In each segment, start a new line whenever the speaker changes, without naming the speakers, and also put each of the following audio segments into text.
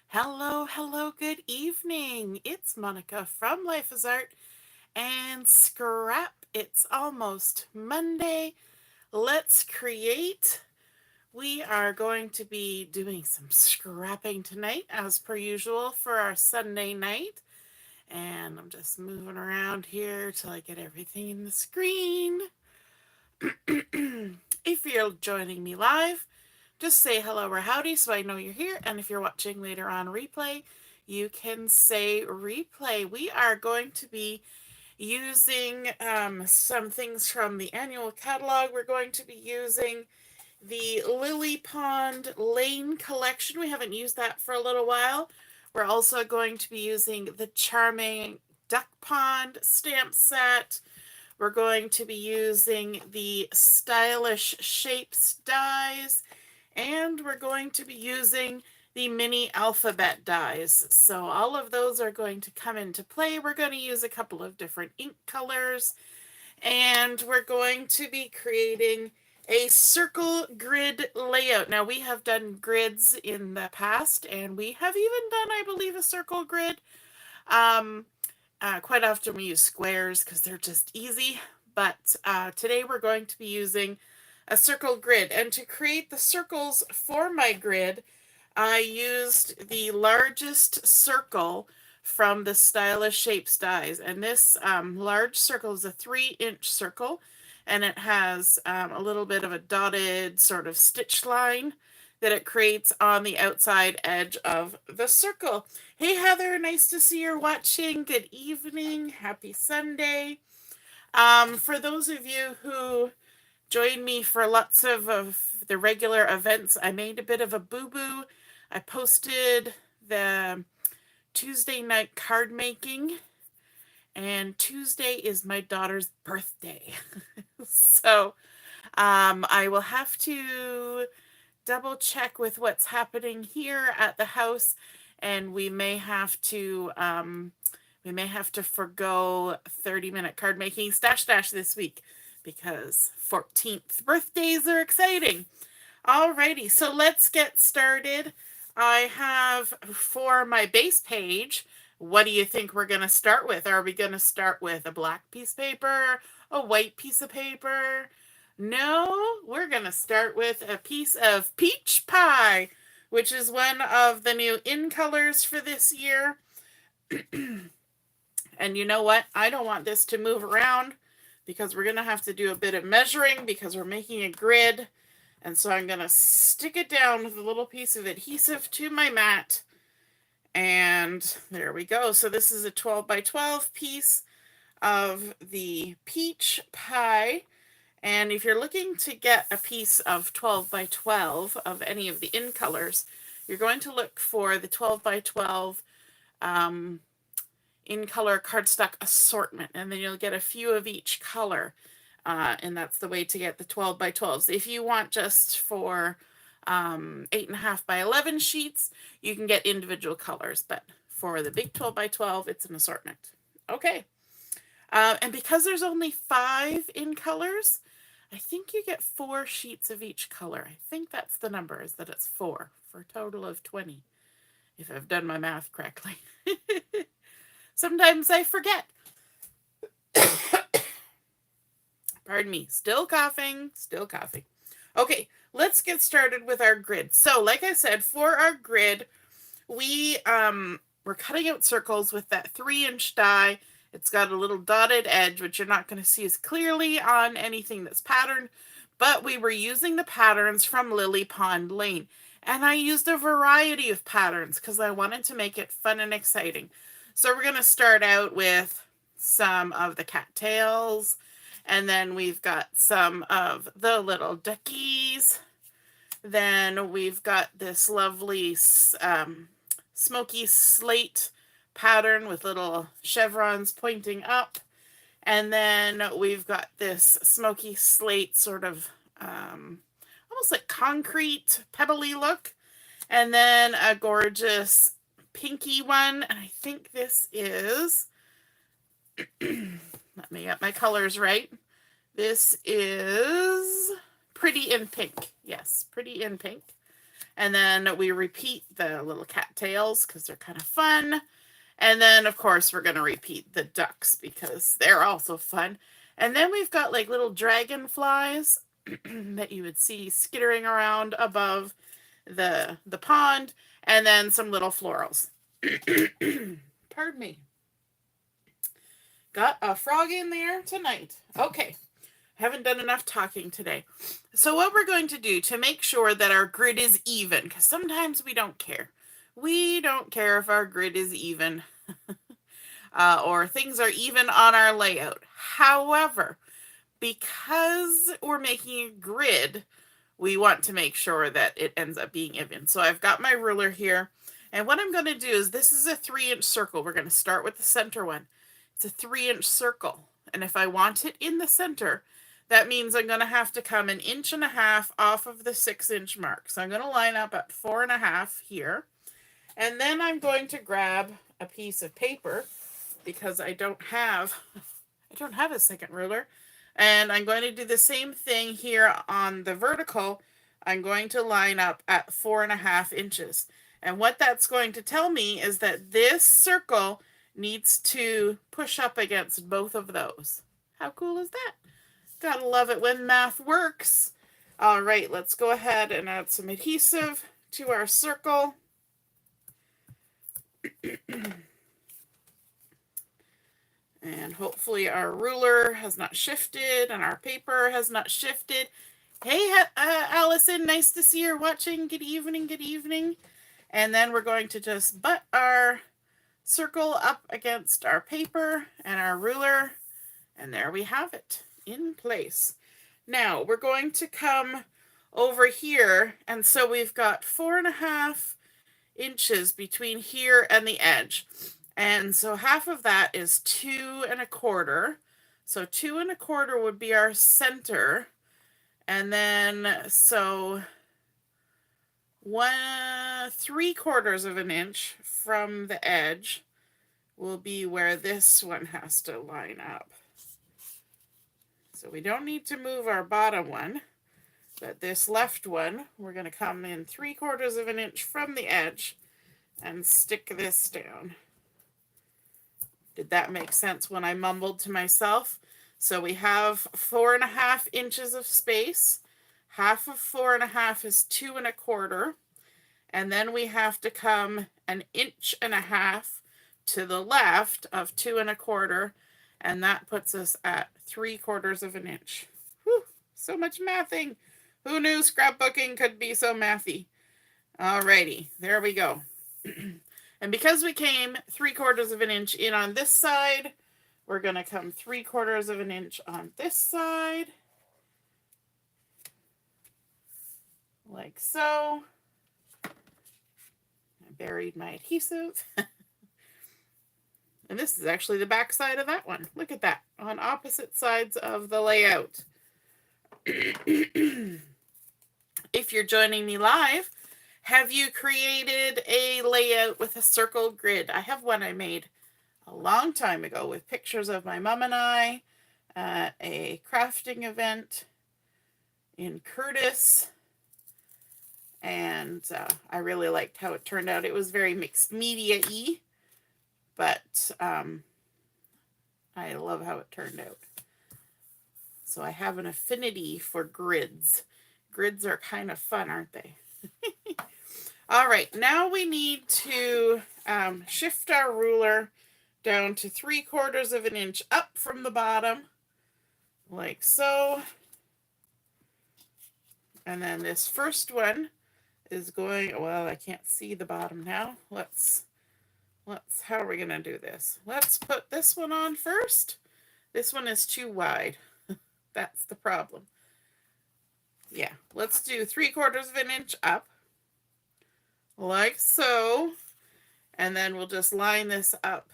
Hello, hello, good evening. It's Monica from Life is Art and Scrap. It's almost Monday. Let's create. We are going to be doing some scrapping tonight, as per usual, for our Sunday night. And I'm just moving around here till I get everything in the screen. If you're joining me live, just say hello or howdy so I know you're here. And if you're watching later on replay, you can say replay. We are going to be using some things from the annual catalog. We're going to be using the Lily Pond Lane collection. We haven't used that for a little while. We're also going to be using the Charming Duck Pond stamp set. We're going to be using the Stylish Shapes dies, and we're going to be using the mini alphabet dies. So all of those are going to come into play. We're going to use a couple of different ink colors, and we're going to be creating a circle grid layout. Now, we have done grids in the past, and we have even done, I believe, a circle grid. Quite often we use squares because they're just easy, but today we're going to be using a circle grid. And to create the circles for my grid, I used the largest circle from the Stylish Shapes dies. And this large circle is a 3-inch circle, and it has a little bit of a dotted sort of stitch line that it creates on the outside edge of the circle. Hey Heather, nice to see you're watching. Good evening. Happy Sunday. For those of you who join me for lots of the regular events, I made a bit of a boo-boo. I posted the Tuesday night card making, and Tuesday is my daughter's birthday. So I will have to double check with what's happening here at the house, and we may have to forgo 30-minute card making stash this week because 14th birthdays are exciting. Alrighty, so let's get started. I have for my base page, what do you think we're going to start with? Are we going to start with a black piece of paper, a white piece of paper? No, we're going to start with a piece of peach pie, which is one of the new in colors for this year. And you know what? I don't want this to move around because we're going to have to do a bit of measuring because we're making a grid. And so I'm going to stick it down with a little piece of adhesive to my mat. And there we go. So this is a 12 by 12 piece of the peach pie. And if you're looking to get a piece of 12 by 12 of any of the in colors, you're going to look for the 12 by 12 in color cardstock assortment, and then you'll get a few of each color. And that's the way to get the 12 by 12s. If you want just for 8.5 by 11 sheets, you can get individual colors, but for the big 12 by 12, it's an assortment. Okay. And because there's only 5 in colors, I think you get 4 sheets of each color. I think that's the number, is that it's 4 for a total of 20, if I've done my math correctly. Sometimes I forget. Pardon me. Still coughing. Okay, let's get started with our grid. So, like I said, for our grid, we're cutting out circles with that 3-inch die. It's got a little dotted edge, which you're not going to see as clearly on anything that's patterned, but we were using the patterns from Lily Pond Lane. And I used a variety of patterns because I wanted to make it fun and exciting. So we're going to start out with some of the cattails, and then we've got some of the little duckies. Then we've got this lovely smoky slate pattern with little chevrons pointing up. And then we've got this smoky slate sort of almost like concrete pebbly look. And then a gorgeous pinky one. And I think this is, let me get my colors right. This is Pretty in Pink. Yes, Pretty in Pink. And then we repeat the little cattails because they're kind of fun. And then, of course, we're going to repeat the ducks because they're also fun. And then we've got like little dragonflies that you would see skittering around above the pond, and then some little florals. Pardon me. Got a frog in there tonight. Okay. Haven't done enough talking today. So what we're going to do to make sure that our grid is even, because sometimes we don't care. We don't care if our grid is even or things are even on our layout. However, because we're making a grid, we want to make sure that it ends up being even. So I've got my ruler here. And what I'm going to do is, this is a 3-inch circle. We're going to start with the center one. It's a 3-inch circle. And if I want it in the center, that means I'm going to have to come 1.5 inches off of the 6-inch mark. So I'm going to line up at 4.5 here. And then I'm going to grab a piece of paper because I don't have a second ruler. And I'm going to do the same thing here on the vertical. I'm going to line up at 4.5 inches. And what that's going to tell me is that this circle needs to push up against both of those. How cool is that? Gotta love it when math works. All right, let's go ahead and add some adhesive to our circle. And hopefully our ruler has not shifted and our paper has not shifted. Hey, Allison, nice to see you're watching. Good evening, good evening. And then we're going to just butt our circle up against our paper and our ruler. And there we have it in place. Now we're going to come over here. And so we've got 4.5 inches between here and the edge. And so half of that is 2.25. So 2.25 would be our center. And then so 3/4 of an inch from the edge will be where this one has to line up. So we don't need to move our bottom one, but this left one, we're going to come in 3/4 of an inch from the edge and stick this down. Did that make sense when I mumbled to myself? So we have 4.5 inches of space. Half of 4.5 is 2.25. And then we have to come 1.5 inches to the left of 2.25. And that puts us at 3/4 of an inch. Whew, so much mathing. Who knew scrapbooking could be so mathy? Alrighty, there we go. And because we came 3/4 of an inch in on this side, we're going to come 3/4 of an inch on this side. Like so. I buried my adhesive. And this is actually the back side of that one. Look at that, on opposite sides of the layout. If you're joining me live, have you created a layout with a circle grid? I have one I made a long time ago with pictures of my mom and I at a crafting event in Curtis. And I really liked how it turned out. It was very mixed media-y, but I love how it turned out. So I have an affinity for grids. Grids are kind of fun, aren't they? All right, now we need to shift our ruler down to 3/4 of an inch up from the bottom, like so. And then this first one is going, well, I can't see the bottom now. How are we going to do this? Let's put this one on first. This one is too wide. That's the problem. Yeah, let's do 3/4 of an inch up, like so. And then we'll just line this up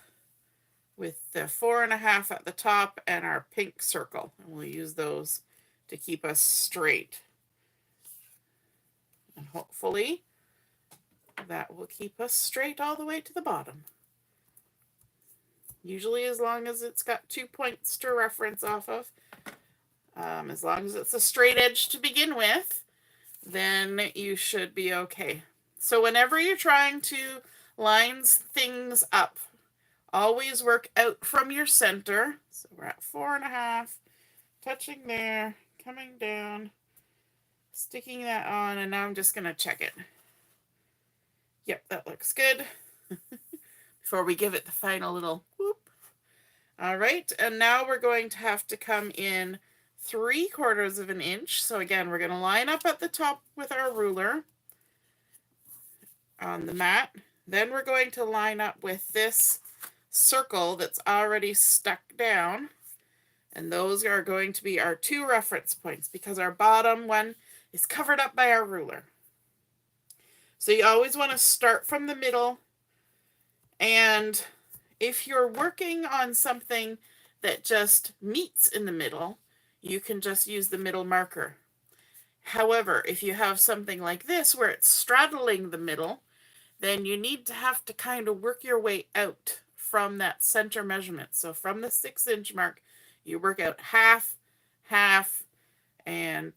with the 4.5 at the top and our pink circle. And we'll use those to keep us straight. And hopefully that will keep us straight all the way to the bottom. Usually as long as it's got 2 points to reference off of. As long as it's a straight edge to begin with. then you should be okay. So whenever you're trying to line things up, always work out from your center. So we're at 4.5, touching there, coming down, sticking that on, and now I'm just going to check it. Yep, that looks good. Before we give it the final little whoop. All right, and now we're going to have to come in 3/4 of an inch. So again, we're going to line up at the top with our ruler on the mat. Then we're going to line up with this circle that's already stuck down. And those are going to be our 2 reference points because our bottom one is covered up by our ruler. So you always want to start from the middle. And if you're working on something that just meets in the middle, you can just use the middle marker. However, if you have something like this where it's straddling the middle, then you need to have to kind of work your way out from that center measurement. So from the 6-inch mark, you work out half, and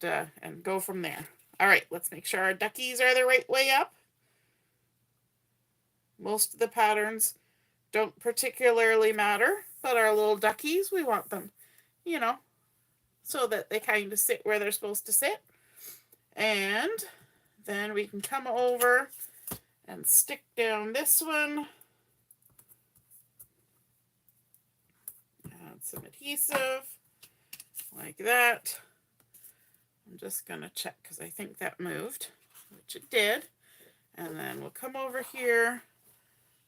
go from there. All right, let's make sure our duckies are the right way up. Most of the patterns don't particularly matter, but our little duckies, we want them, you know, so that they kind of sit where they're supposed to sit. And then we can come over and stick down this one. Add some adhesive like that. I'm just going to check because I think that moved, which it did. And then we'll come over here.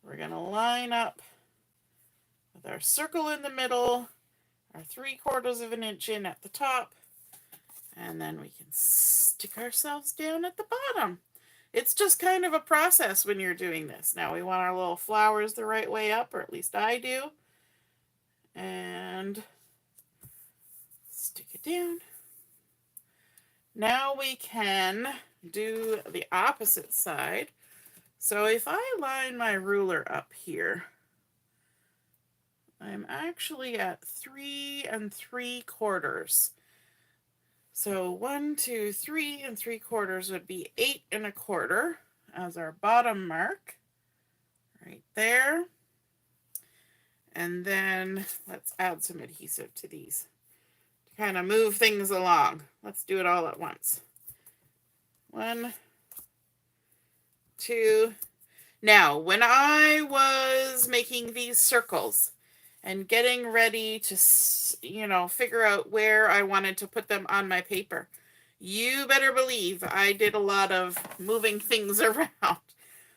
We're going to line up with our circle in the middle, our 3/4 of an inch in at the top, and then we can stick ourselves down at the bottom. It's just kind of a process when you're doing this. Now we want our little flowers the right way up, or at least I do. And stick it down. Now we can do the opposite side. So if I line my ruler up here, I'm actually at 3 3/4. So 1, 2, 3 3/4 would be 8 1/4 as our bottom mark right there. And then let's add some adhesive to these to kind of move things along. Let's do it all at once. 1, 2. Now, when I was making these circles and getting ready to, figure out where I wanted to put them on my paper, you better believe I did a lot of moving things around.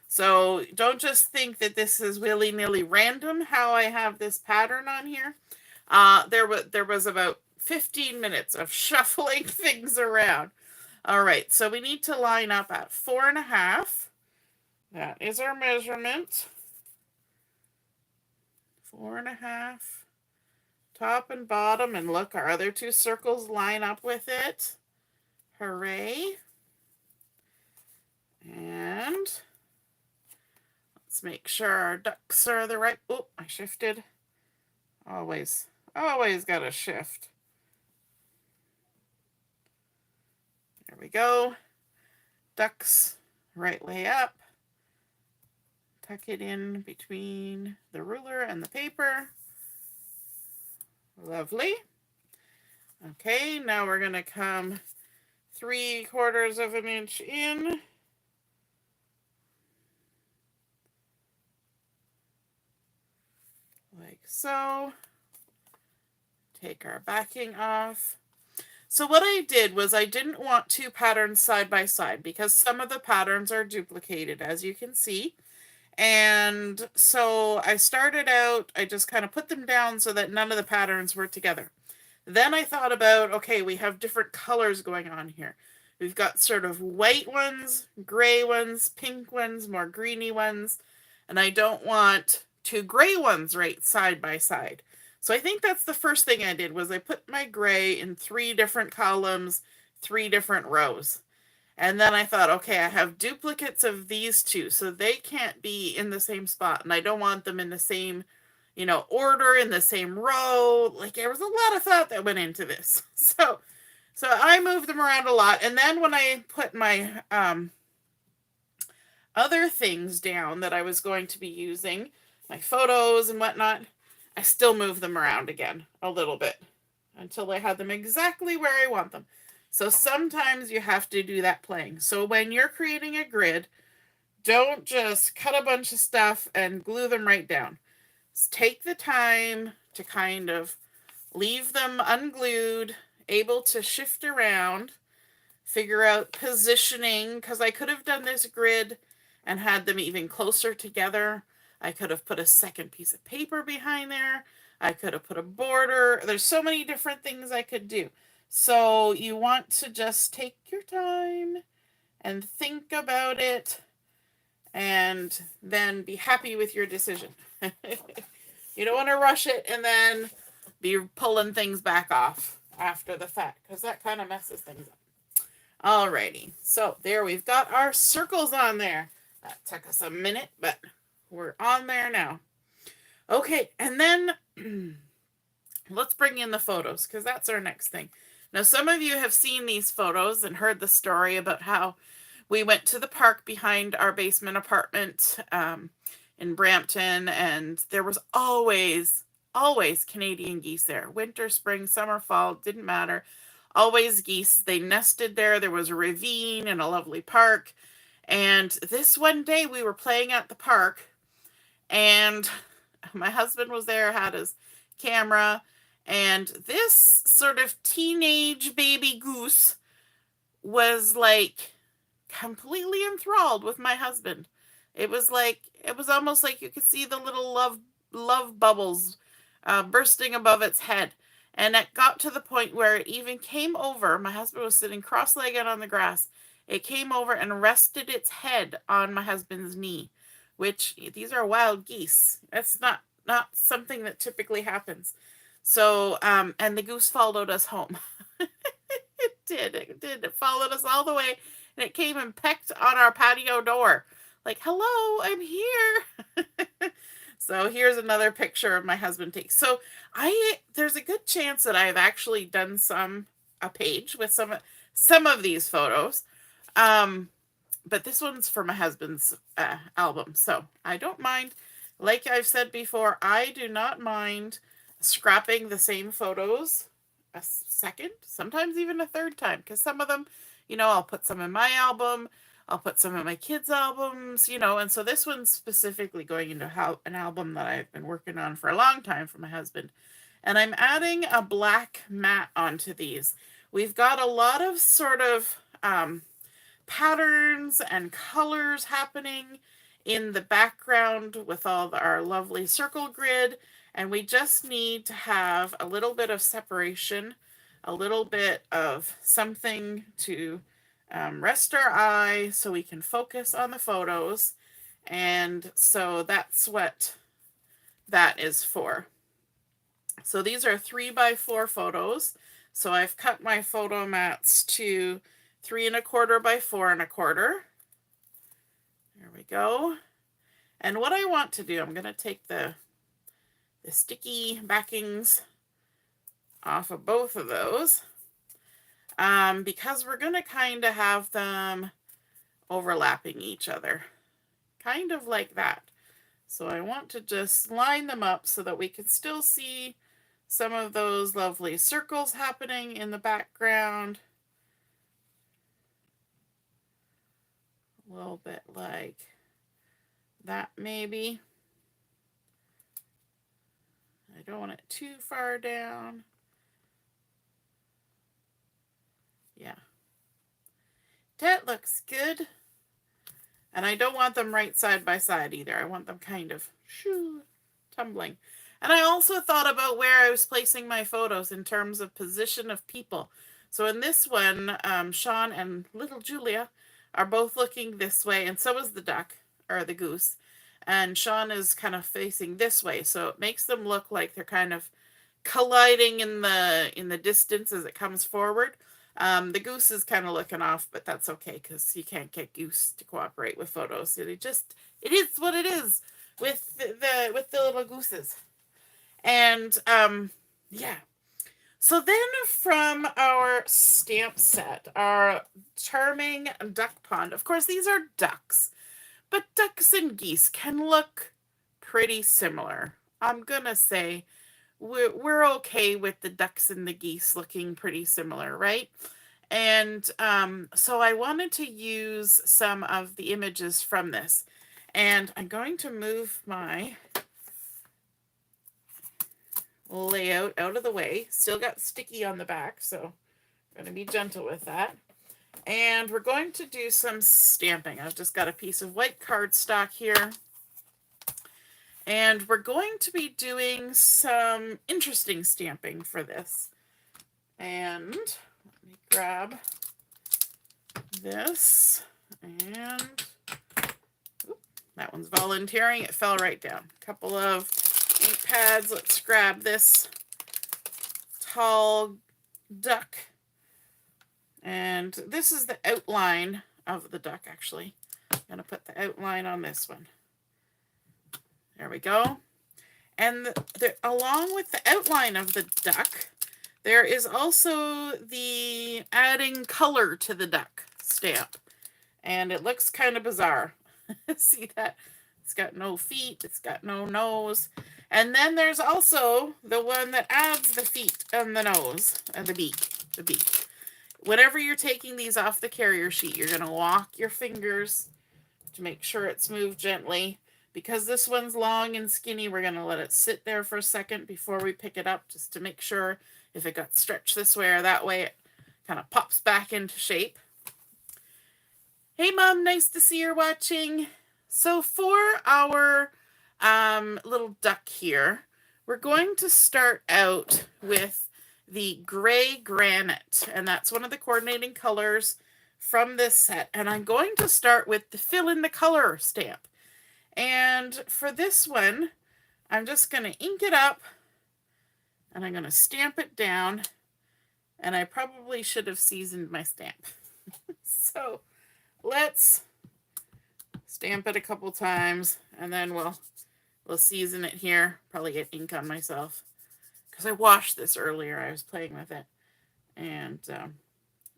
So don't just think that this is willy-nilly random how I have this pattern on here. There was about 15 minutes of shuffling things around. All right, so we need to line up at 4.5. That is our measurement. 4.5, top and bottom, and look, our other 2 circles line up with it. Hooray. And let's make sure our ducks are the right, oh, I shifted. Always got to shift. There we go. Ducks right way up. Tuck it in between the ruler and the paper. Lovely. Okay, now we're going to come 3/4 of an inch in. Like so. Take our backing off. So what I did was I didn't want 2 patterns side by side because some of the patterns are duplicated, as you can see. And so I started out, I just kind of put them down so that none of the patterns were together. Then I thought about, okay, we have different colors going on here. We've got sort of white ones, gray ones, pink ones, more greeny ones, and I don't want 2 gray ones right side by side. So I think that's the first thing I did was I put my gray in 3 different columns, 3 different rows. And then I thought, okay, I have duplicates of these 2, so they can't be in the same spot. And I don't want them in the same, order, in the same row. Like, there was a lot of thought that went into this. So I move them around a lot. And then when I put my other things down that I was going to be using, my photos and whatnot, I still move them around again a little bit until I have them exactly where I want them. So sometimes you have to do that playing. So when you're creating a grid, don't just cut a bunch of stuff and glue them right down. Just take the time to kind of leave them unglued, able to shift around, figure out positioning, because I could have done this grid and had them even closer together. I could have put a second piece of paper behind there. I could have put a border. There's so many different things I could do. So you want to just take your time and think about it and then be happy with your decision. You don't want to rush it and then be pulling things back off after the fact, because that kind of messes things up. Alrighty, so there we've got our circles on there. That took us a minute, but we're on there now. Okay, and then let's bring in the photos, because that's our next thing. Now, some of you have seen these photos and heard the story about how we went to the park behind our basement apartment in Brampton, and there was always Canadian geese there. Winter, spring, summer, fall, didn't matter. Always geese. They nested there. There was a ravine and a lovely park. And this one day we were playing at the park, and my husband was there, had his camera, and this sort of teenage baby goose was like completely enthralled with my husband. It was almost like you could see the little love bubbles bursting above its head. And it got to the point where it even came over. My husband was sitting cross-legged on the grass. It came over and rested its head on my husband's knee, which these are wild geese. That's not something that typically happens. So, and the goose followed us home. It did. It followed us all the way, and it came and pecked on our patio door. Like, hello, I'm here. So here's another picture of my husband take. So there's a good chance that I've actually done a page with some of these photos. But this one's for my husband's album. So I don't mind. Like I've said before, I do not mind scrapping the same photos a second, sometimes even a third time, because some of them, I'll put some in my album, I'll put some in my kids' albums, and so this one's specifically going into an album that I've been working on for a long time for my husband. And I'm adding a black mat onto these. We've got a lot of sort of patterns and colors happening in the background with all our lovely circle grid, and we just need to have a little bit of separation, a little bit of something to rest our eye so we can focus on the photos. And so that's what that is for. So these are 3x4 photos. So I've cut my photo mats to 3 1/4 by 4 1/4. There we go. And what I want to do, I'm going to take the sticky backings off of both of those because we're going to kind of have them overlapping each other, kind of like that. So I want to just line them up so that we can still see some of those lovely circles happening in the background. A little bit like that maybe. I don't want it too far down. Yeah. That looks good. And I don't want them right side by side either. I want them kind of tumbling. And I also thought about where I was placing my photos in terms of position of people. So in this one, Sean and little Julia are both looking this way, and so is the duck, or the goose. And Sean is kind of facing this way, so it makes them look like they're kind of colliding in the distance as it comes forward. The goose is kind of looking off, but that's okay because you can't get goose to cooperate with photos. It is what it is with the little gooses. And yeah. So then from our stamp set, our charming duck pond, of course these are ducks, but ducks and geese can look pretty similar. I'm gonna say we're okay with the ducks and the geese looking pretty similar, right? And so I wanted to use some of the images from this. And I'm going to move my layout out of the way. Still got sticky on the back, so I'm going to be gentle with that. And we're going to do some stamping. I've just got a piece of white cardstock here. And we're going to be doing some interesting stamping for this. And let me grab this, and that one's volunteering. It fell right down. A couple of ink pads. Let's grab this tall duck. And this is the outline of the duck, actually. I'm going to put the outline on this one. There we go. And along with the outline of the duck, there is also the adding color to the duck stamp. And it looks kind of bizarre. See that? It's got no feet. It's got no nose. And then there's also the one that adds the feet and the nose and the beak. The beak. Whenever you're taking these off the carrier sheet, you're going to walk your fingers to make sure it's moved gently. Because this one's long and skinny, we're going to let it sit there for a second before we pick it up, just to make sure if it got stretched this way or that way, it kind of pops back into shape. Hey, Mom, nice to see you're watching. So for our little duck here, we're going to start out with the gray granite, and that's one of the coordinating colors from this set. And I'm going to start with the fill in the color stamp. And for this one, I'm just going to ink it up, and I'm going to stamp it down, and I probably should have seasoned my stamp. So let's stamp it a couple times, and then we'll season it here. Probably get ink on myself because I washed this earlier. I was playing with it, and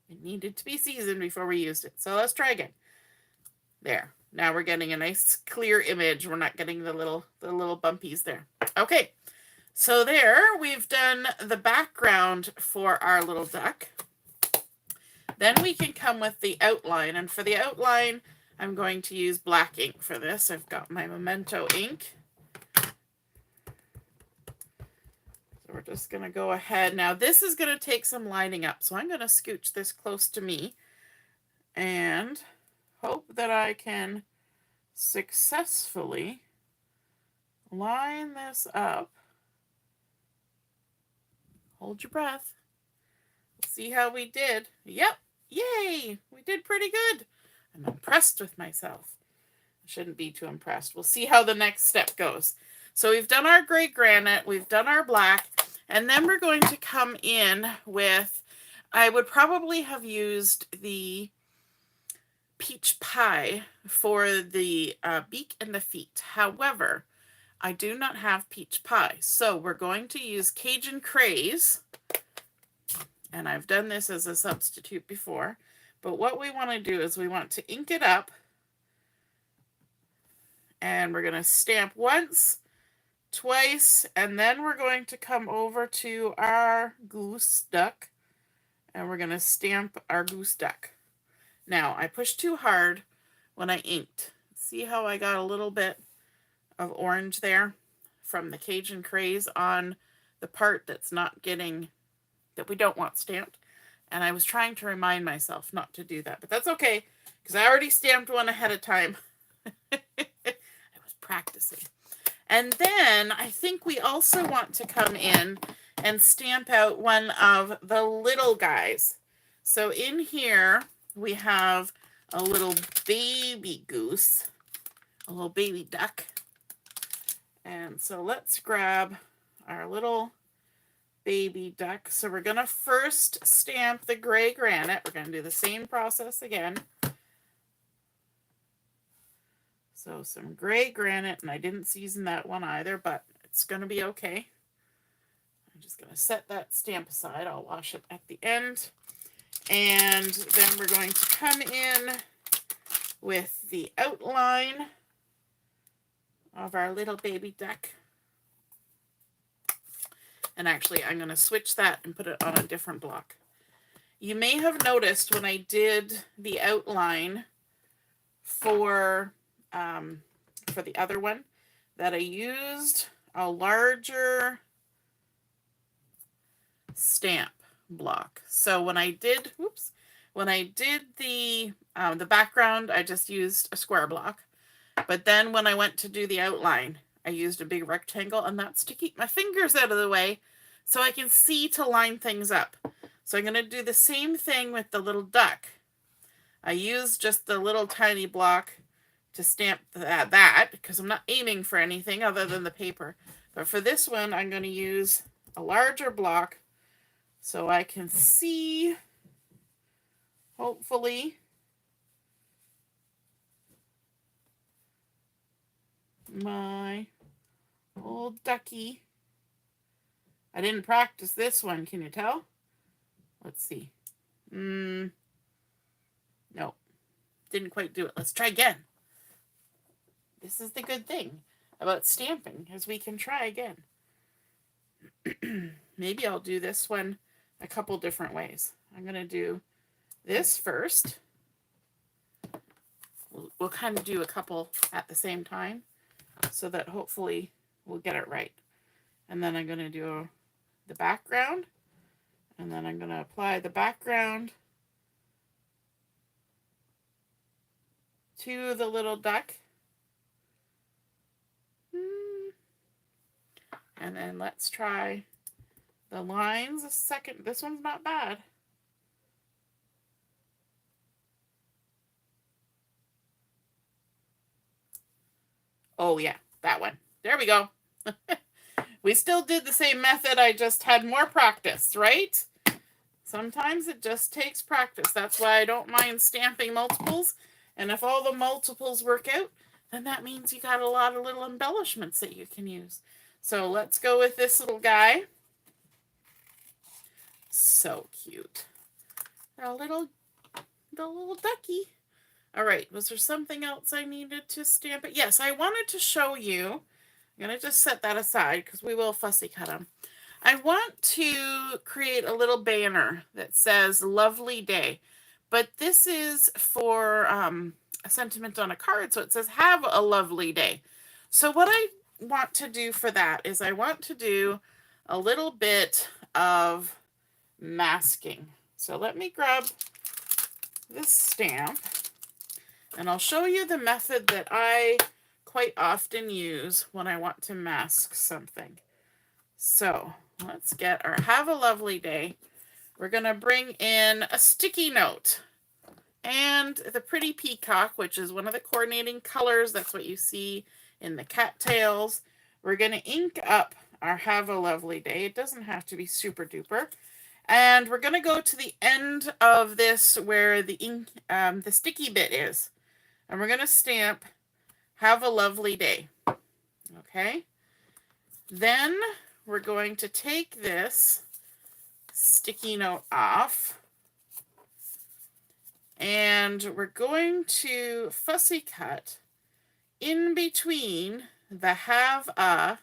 it needed to be seasoned before we used it. So let's try again. There. Now we're getting a nice clear image. We're not getting the little bumpies there. Okay. So there, we've done the background for our little duck. Then we can come with the outline. And for the outline, I'm going to use black ink for this. I've got my Memento ink. So we're just going to go ahead. Now this is going to take some lining up. So I'm going to scooch this close to me and hope that I can successfully line this up. Hold your breath. Let's see how we did. Yep. Yay. We did pretty good. I'm impressed with myself. I shouldn't be too impressed. We'll see how the next step goes. So we've done our gray granite. We've done our black. And then we're going to come in with, I would probably have used the peach pie for the beak and the feet. However, I do not have peach pie. So we're going to use Cajun Craze. And I've done this as a substitute before. But what we want to do is we want to ink it up. And we're going to stamp once, twice, and then we're going to come over to our goose duck. And we're going to stamp our goose duck. Now, I pushed too hard when I inked. See how I got a little bit of orange there from the Cajun Craze on the part that's not getting, that we don't want stamped. And I was trying to remind myself not to do that. But that's okay, because I already stamped one ahead of time. I was practicing. And then I think we also want to come in and stamp out one of the little guys. So in here, we have a little baby goose, a little baby duck. And so let's grab our little baby duck. So we're going to first stamp the gray granite. We're going to do the same process again. So some gray granite, and I didn't season that one either, but it's going to be okay. I'm just going to set that stamp aside. I'll wash it at the end. And then we're going to come in with the outline of our little baby duck. And actually, I'm going to switch that and put it on a different block. You may have noticed when I did the outline for the other one that I used a larger stamp block. So when I did, the background, I just used a square block. But then when I went to do the outline, I used a big rectangle, and that's to keep my fingers out of the way so I can see to line things up. So I'm going to do the same thing with the little duck. I used just the little tiny block to stamp that because I'm not aiming for anything other than the paper. But for this one, I'm going to use a larger block so I can see, hopefully, my old ducky. I didn't practice this one, can you tell? Let's see. No, didn't quite do it. Let's try again. This is the good thing about stamping, is we can try again. Maybe I'll do this one a couple different ways. I'm going to do this first. We'll kind of do a couple at the same time so that hopefully we'll get it right. And then I'm going to do the background, and then I'm going to apply the background to the little duck. And then let's try the lines a second. This one's not bad. Oh yeah, that one. There we go. We still did the same method. I just had more practice, right? Sometimes it just takes practice. That's why I don't mind stamping multiples. And if all the multiples work out, then that means you got a lot of little embellishments that you can use. So let's go with this little guy. So cute. The little ducky. All right, was there something else I needed to stamp it? Yes, I wanted to show you. I'm going to just set that aside because we will fussy cut them. I want to create a little banner that says lovely day. But this is for a sentiment on a card, so it says have a lovely day. So what I want to do for that is I want to do a little bit of masking. So let me grab this stamp, and I'll show you the method that I quite often use when I want to mask something. So let's get our have a lovely day. We're going to bring in a sticky note and the pretty peacock, which is one of the coordinating colors. That's what you see in the cattails. We're going to ink up our have a lovely day. It doesn't have to be super duper. And we're going to go to the end of this where the ink, the sticky bit is. And we're going to stamp have a lovely day. Okay. Then we're going to take this sticky note off. And we're going to fussy cut in between the have a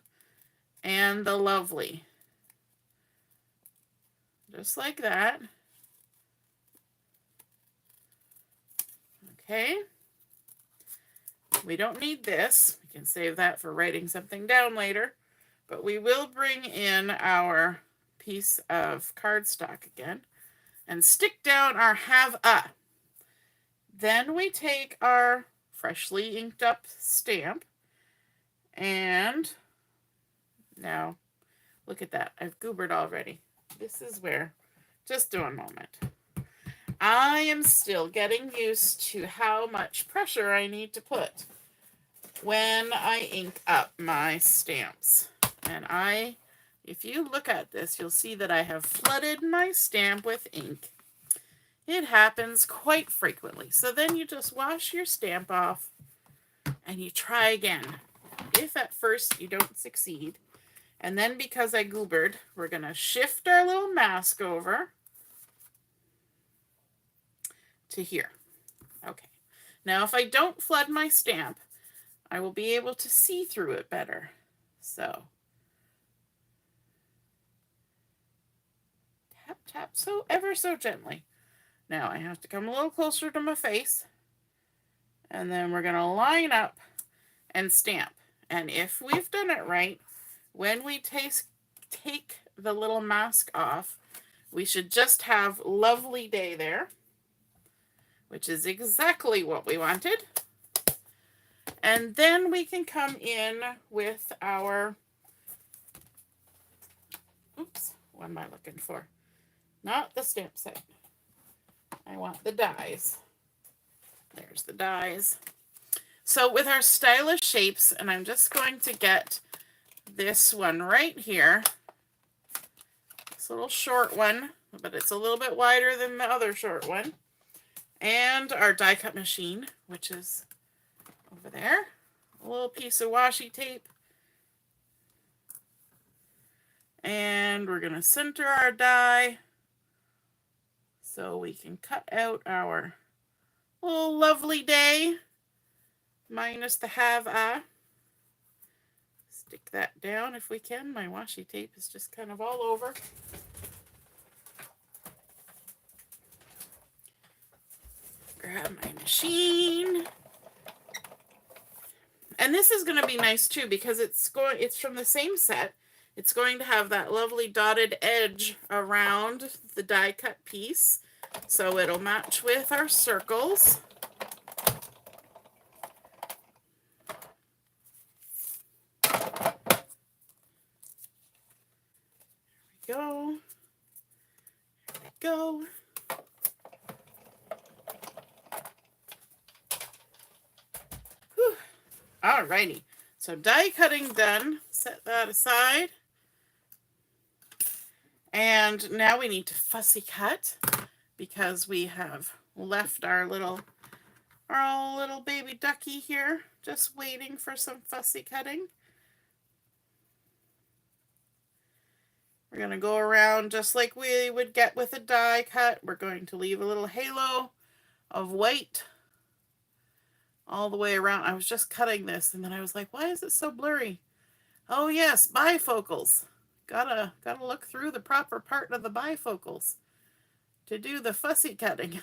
and the lovely. Just like that. Okay. We don't need this. We can save that for writing something down later. But we will bring in our piece of cardstock again and stick down our have a. Then we take our freshly inked up stamp, and now look at that. I've goobered already. This is where, just do a moment. I am still getting used to how much pressure I need to put when I ink up my stamps. And if you look at this, you'll see that I have flooded my stamp with ink. It happens quite frequently. So then you just wash your stamp off and you try again. If at first you don't succeed, And then because I goobered, we're going to shift our little mask over to here. Okay. Now if I don't flood my stamp, I will be able to see through it better. So tap, tap, so ever so gently. Now I have to come a little closer to my face, and then we're going to line up and stamp. And if we've done it right, when we take the little mask off, we should just have lovely day there, which is exactly what we wanted. And then we can come in with our, oops, what am I looking for? Not the stamp set. I want the dies. There's the dies. So with our stylish shapes, and I'm just going to get this one right here, this little short one, but it's a little bit wider than the other short one, and our die cut machine, which is over there, a little piece of washi tape, and we're going to center our die so we can cut out our little lovely day minus the have-a. Stick that down if we can. My washi tape is just kind of all over. Grab my machine. And this is going to be nice too because it's from the same set. It's going to have that lovely dotted edge around the die cut piece, so it'll match with our circles. Go. There we go. Whew. Alrighty. So die cutting done. Set that aside. And now we need to fussy cut because we have left our little baby ducky here just waiting for some fussy cutting. We're going to go around just like we would get with a die cut. We're going to leave a little halo of white all the way around. I was just cutting this and then I was like, why is it so blurry? Oh yes, bifocals. Gotta look through the proper part of the bifocals to do the fussy cutting.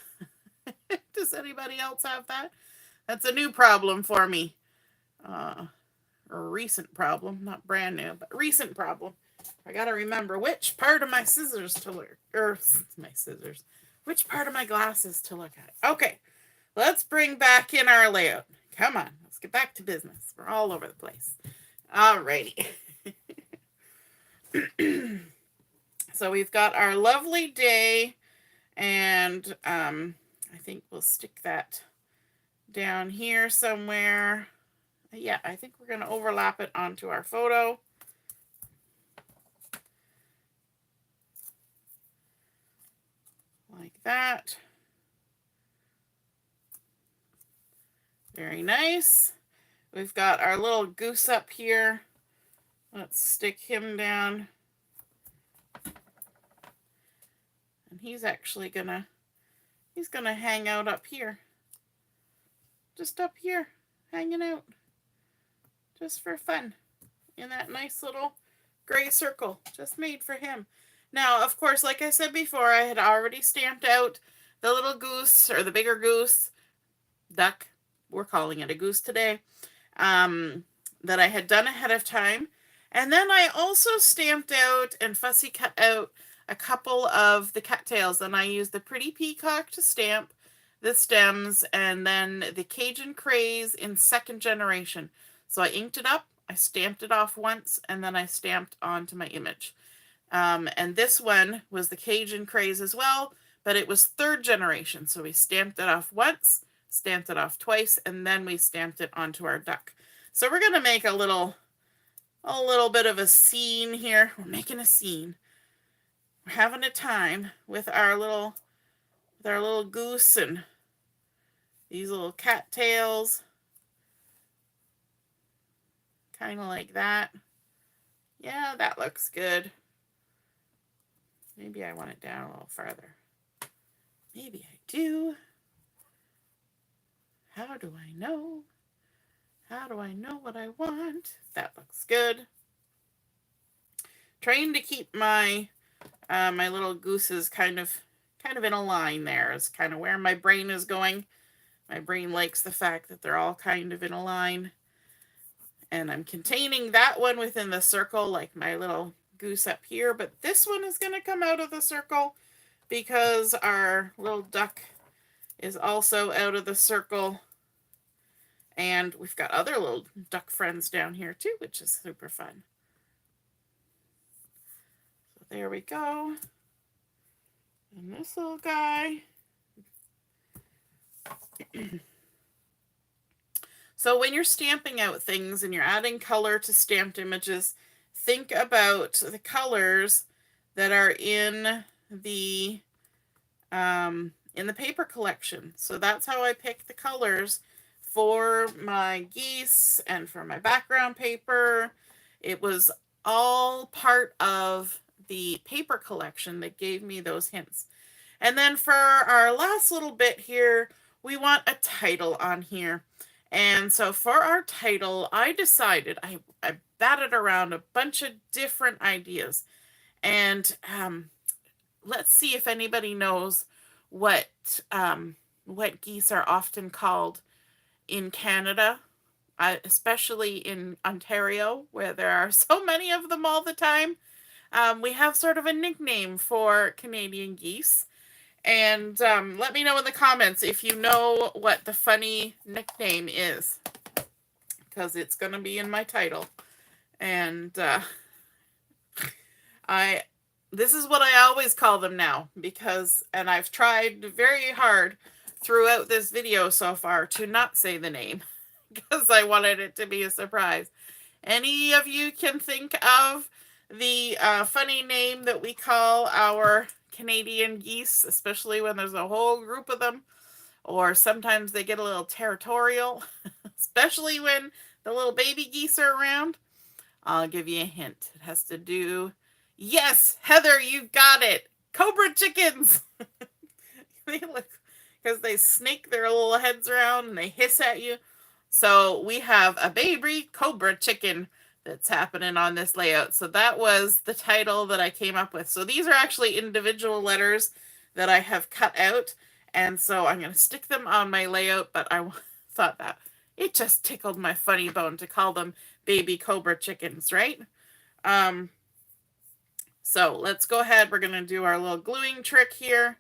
Does anybody else have that? That's a new problem for me. A recent problem, not brand new, but recent problem. I gotta remember which part of my scissors to look, or my scissors, which part of my glasses to look at. Okay, let's bring back in our layout. Come on, let's get back to business. We're all over the place. Alrighty. So we've got our lovely day, and I think we'll stick that down here somewhere. Yeah, I think we're going to overlap it onto our photo. Like that. Very nice. We've got our little goose up here. Let's stick him down. And he's actually gonna hang out up here. Just up here, hanging out. Just for fun. In that nice little gray circle just made for him. Now, of course, like I said before, I had already stamped out the little goose, or the bigger goose, duck, we're calling it a goose today, that I had done ahead of time. And then I also stamped out and fussy cut out a couple of the cattails, and I used the Pretty Peacock to stamp the stems, and then the Cajun Craze in second generation. So I inked it up, I stamped it off once, and then I stamped onto my image. And this one was the Cajun Craze as well, but it was third generation. So we stamped it off once, stamped it off twice, and then we stamped it onto our duck. So we're going to make a little bit of a scene here. We're making a scene. We're having a time with our little goose and these little cattails. Kind of like that. Yeah, that looks good. Maybe I want it down a little farther. Maybe I do. How do I know? How do I know what I want? That looks good. Trying to keep my my little gooses kind of in a line there is kind of where my brain is going. My brain likes the fact that they're all kind of in a line. And I'm containing that one within the circle, like my little goose up here, but this one is going to come out of the circle because our little duck is also out of the circle. And we've got other little duck friends down here too, which is super fun. So there we go. And this little guy. So when you're stamping out things and you're adding color to stamped images, think about the colors that are in the paper collection. So that's how I pick the colors for my geese and for my background paper. It was all part of the paper collection that gave me those hints. And then for our last little bit here, we want a title on here. And so for our title, I decided, I batted around a bunch of different ideas. And let's see if anybody knows what geese are often called in Canada, especially in Ontario, where there are so many of them all the time. We have sort of a nickname for Canadian geese. And let me know in the comments if you know what the funny nickname is, because it's going to be in my title. And this is what I always call them now, and I've tried very hard throughout this video so far to not say the name, because I wanted it to be a surprise. Any of you can think of the funny name that we call our Canadian geese, especially when there's a whole group of them, or sometimes they get a little territorial, especially when the little baby geese are around? I'll give you a hint. It has to do... Yes, Heather, you got it. Cobra chickens. They look, because they snake their little heads around and they hiss at you. So we have a baby cobra chicken that's happening on this layout. So that was the title that I came up with. So these are actually individual letters that I have cut out. And so I'm going to stick them on my layout, but I thought that it just tickled my funny bone to call them baby cobra chickens, right? So let's go ahead. We're going to do our little gluing trick here.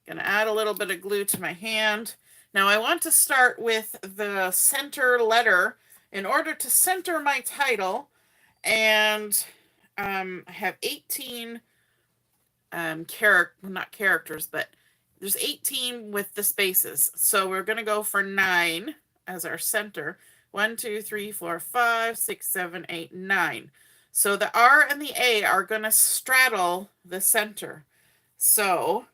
Going to add a little bit of glue to my hand. Now I want to start with the center letter in order to center my title. And I have 18 not characters, but there's 18 with the spaces. So we're going to go for 9 as our center. 1, 2, 3, 4, 5, 6, 7, 8, 9. So the R and the A are going to straddle the center. So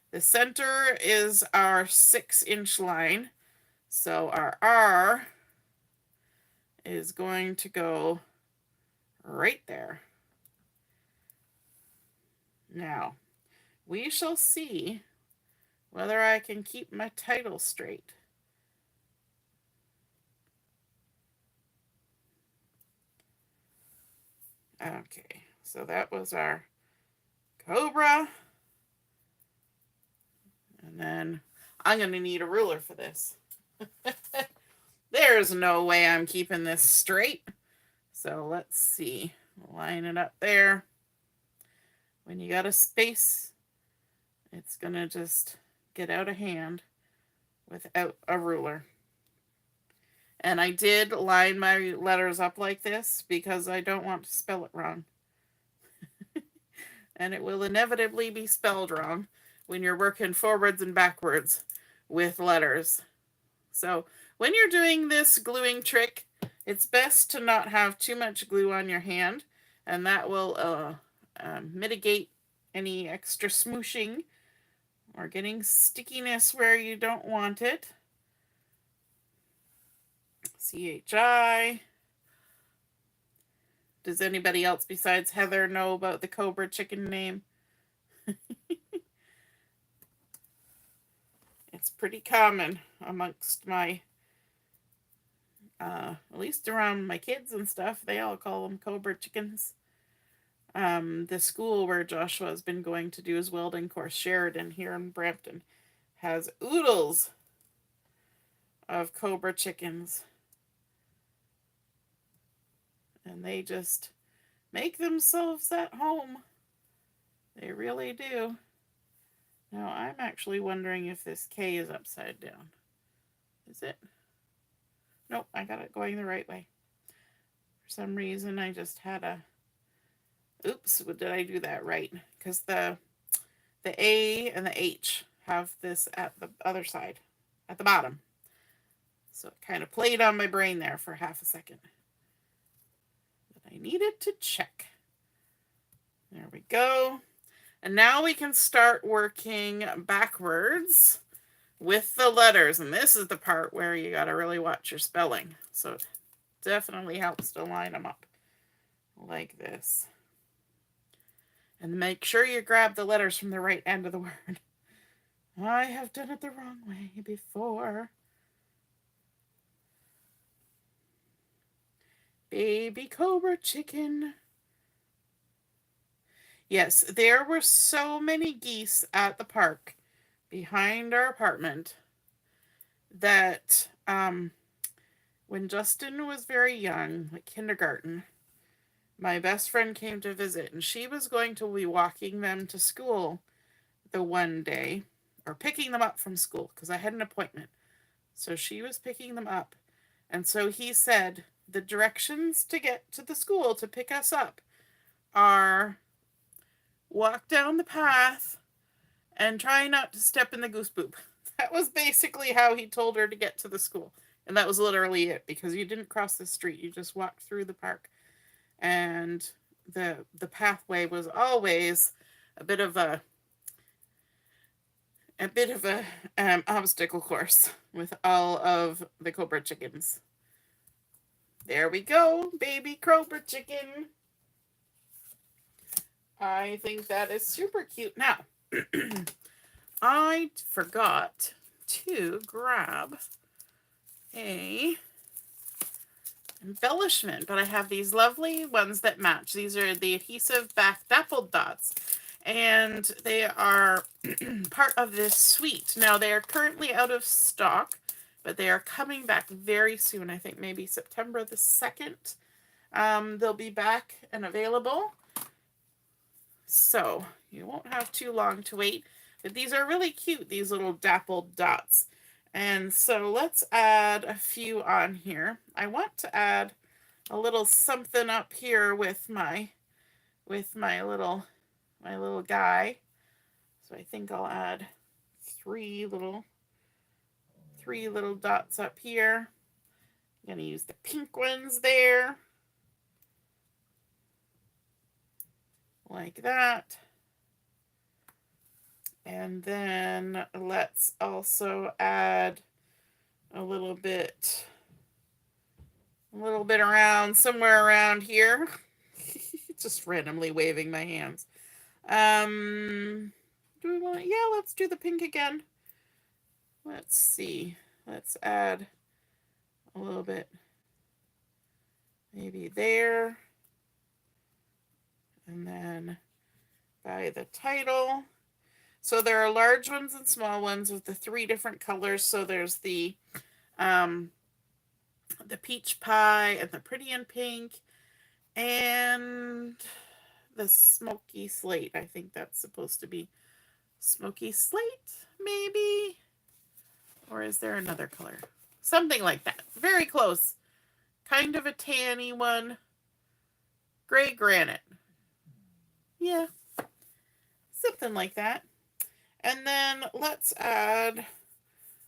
the center is our 6-inch line. So our R is going to go right there. Now, we shall see whether I can keep my title straight. Okay, so that was our cobra. And then I'm going to need a ruler for this. There's no way I'm keeping this straight. So let's see. Line it up there. When you got a space, it's going to just get out of hand without a ruler. And I did line my letters up like this because I don't want to spell it wrong. And it will inevitably be spelled wrong when you're working forwards and backwards with letters. So when you're doing this gluing trick, it's best to not have too much glue on your hand, and that will mitigate any extra smooshing or getting stickiness where you don't want it. CHI. Does anybody else besides Heather know about the Cobra chicken name? It's pretty common amongst my, at least around my kids and stuff. They all call them Cobra chickens. The school where Joshua has been going to do his welding course, Sheridan, here in Brampton, has oodles of Cobra chickens. And they just make themselves at home. They really do. Now, I'm actually wondering if this K is upside down. Is it? Nope, I got it going the right way. For some reason, I just had a... Oops, did I do that right? Because the A and the H have this at the other side, at the bottom. So it kind of played on my brain there for half a second. But I needed to check. There we go. And now we can start working backwards with the letters. And this is the part where you got to really watch your spelling. So it definitely helps to line them up like this. And make sure you grab the letters from the right end of the word. I have done it the wrong way before. Baby Cobra chicken. Yes, there were so many geese at the park behind our apartment that when Justin was very young, like kindergarten, my best friend came to visit, and she was going to be walking them to school the one day, or picking them up from school, because I had an appointment. So she was picking them up. And so he said, the directions to get to the school to pick us up are walk down the path and try not to step in the goose poop. That was basically how he told her to get to the school. And that was literally it, because you didn't cross the street. You just walked through the park. And the pathway was always a bit of a obstacle course with all of the Cobra chickens. There we go, baby Cobra chicken. I think that is super cute. Now, I forgot to grab a embellishment, but I have these lovely ones that match. These are the Adhesive-backed Dappled dots, and they are part of this suite. Now, they are currently out of stock, but they are coming back very soon. I think maybe September the 2nd. They'll be back and available. So you won't have too long to wait. But these are really cute, these little dappled dots. And so let's add a few on here. I want to add a little something up here with my little guy. So I think I'll add three little dots up here. I'm gonna use the pink ones there. Like that. And then let's also add a little bit around, somewhere around here. Just randomly waving my hands. Do we want, yeah, let's do the pink again. Let's see. Let's add a little bit maybe there. And then by the title. So there are large ones and small ones with the 3 different colors. So there's the peach pie and the pretty in pink and the smoky slate. I think that's supposed to be smoky slate, maybe? Or is there another color? Something like that. Very close. Kind of a tanny one. Gray granite. Yeah. Something like that. And then let's add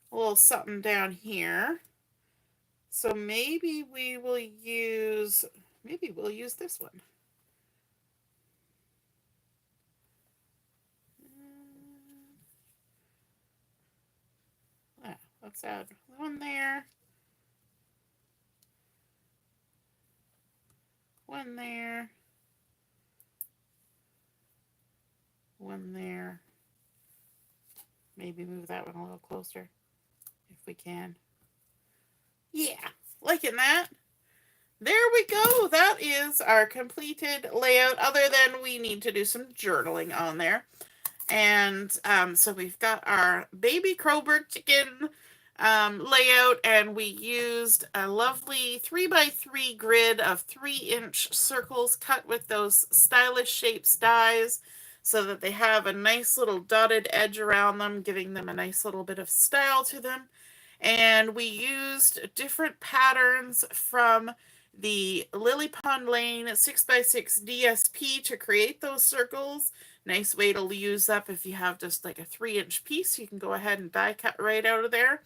a little something down here. So maybe we'll use this one. Let's add one there. One there. One there. Maybe move that one a little closer if we can. Yeah, liking that. There we go. That is our completed layout, other than we need to do some journaling on there. And so we've got our baby crowbird chicken layout, and we used a lovely 3x3 grid of 3-inch circles cut with those stylish shapes dies so that they have a nice little dotted edge around them, giving them a nice little bit of style to them. And we used different patterns from the Lily Pond Lane 6x6 DSP to create those circles. Nice way to use up if you have just like a 3-inch piece. You can go ahead and die cut right out of there.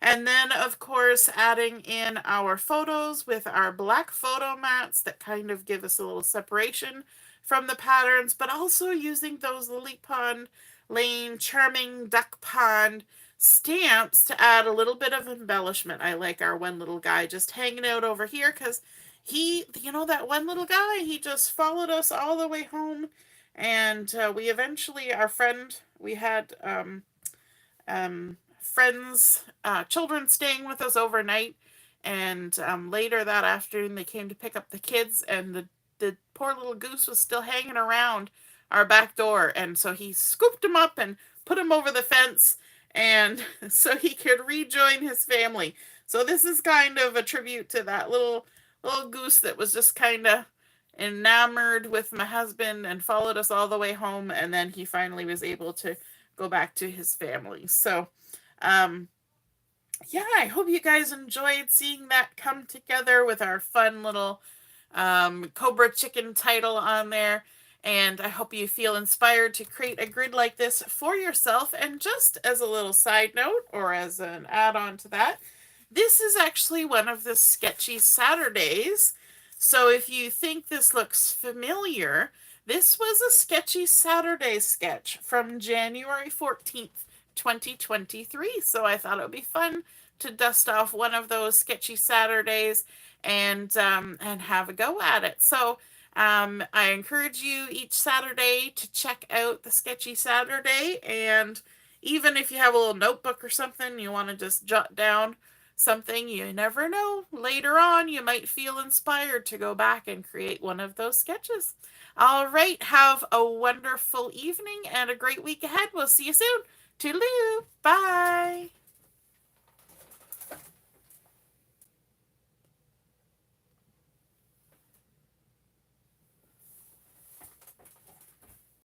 And then, of course, adding in our photos with our black photo mats that kind of give us a little separation from the patterns, but also using those Lily Pond Lane Charming Duck Pond stamps to add a little bit of embellishment. I like our one little guy just hanging out over here because he, that one little guy, he just followed us all the way home. And we eventually, our friend, we had friends, children staying with us overnight. And later that afternoon, they came to pick up the kids, and the poor little goose was still hanging around our back door. And so he scooped him up and put him over the fence, and so he could rejoin his family. So this is kind of a tribute to that little goose that was just kind of enamored with my husband and followed us all the way home, and then he finally was able to go back to his family. So yeah, I hope you guys enjoyed seeing that come together with our fun little Cobra Chicken title on there. And I hope you feel inspired to create a grid like this for yourself. And just as a little side note, or as an add-on to that, this is actually one of the Sketchy Saturdays. So if you think this looks familiar, this was a Sketchy Saturday sketch from January 14th, 2023. So I thought it would be fun to dust off one of those Sketchy Saturdays and have a go at it. So I encourage you each Saturday to check out the Sketchy Saturday, and even if you have a little notebook or something, you want to just jot down something, you never know. Later on, you might feel inspired to go back and create one of those sketches. All right, have a wonderful evening and a great week ahead. We'll see you soon. Toodaloo. Bye.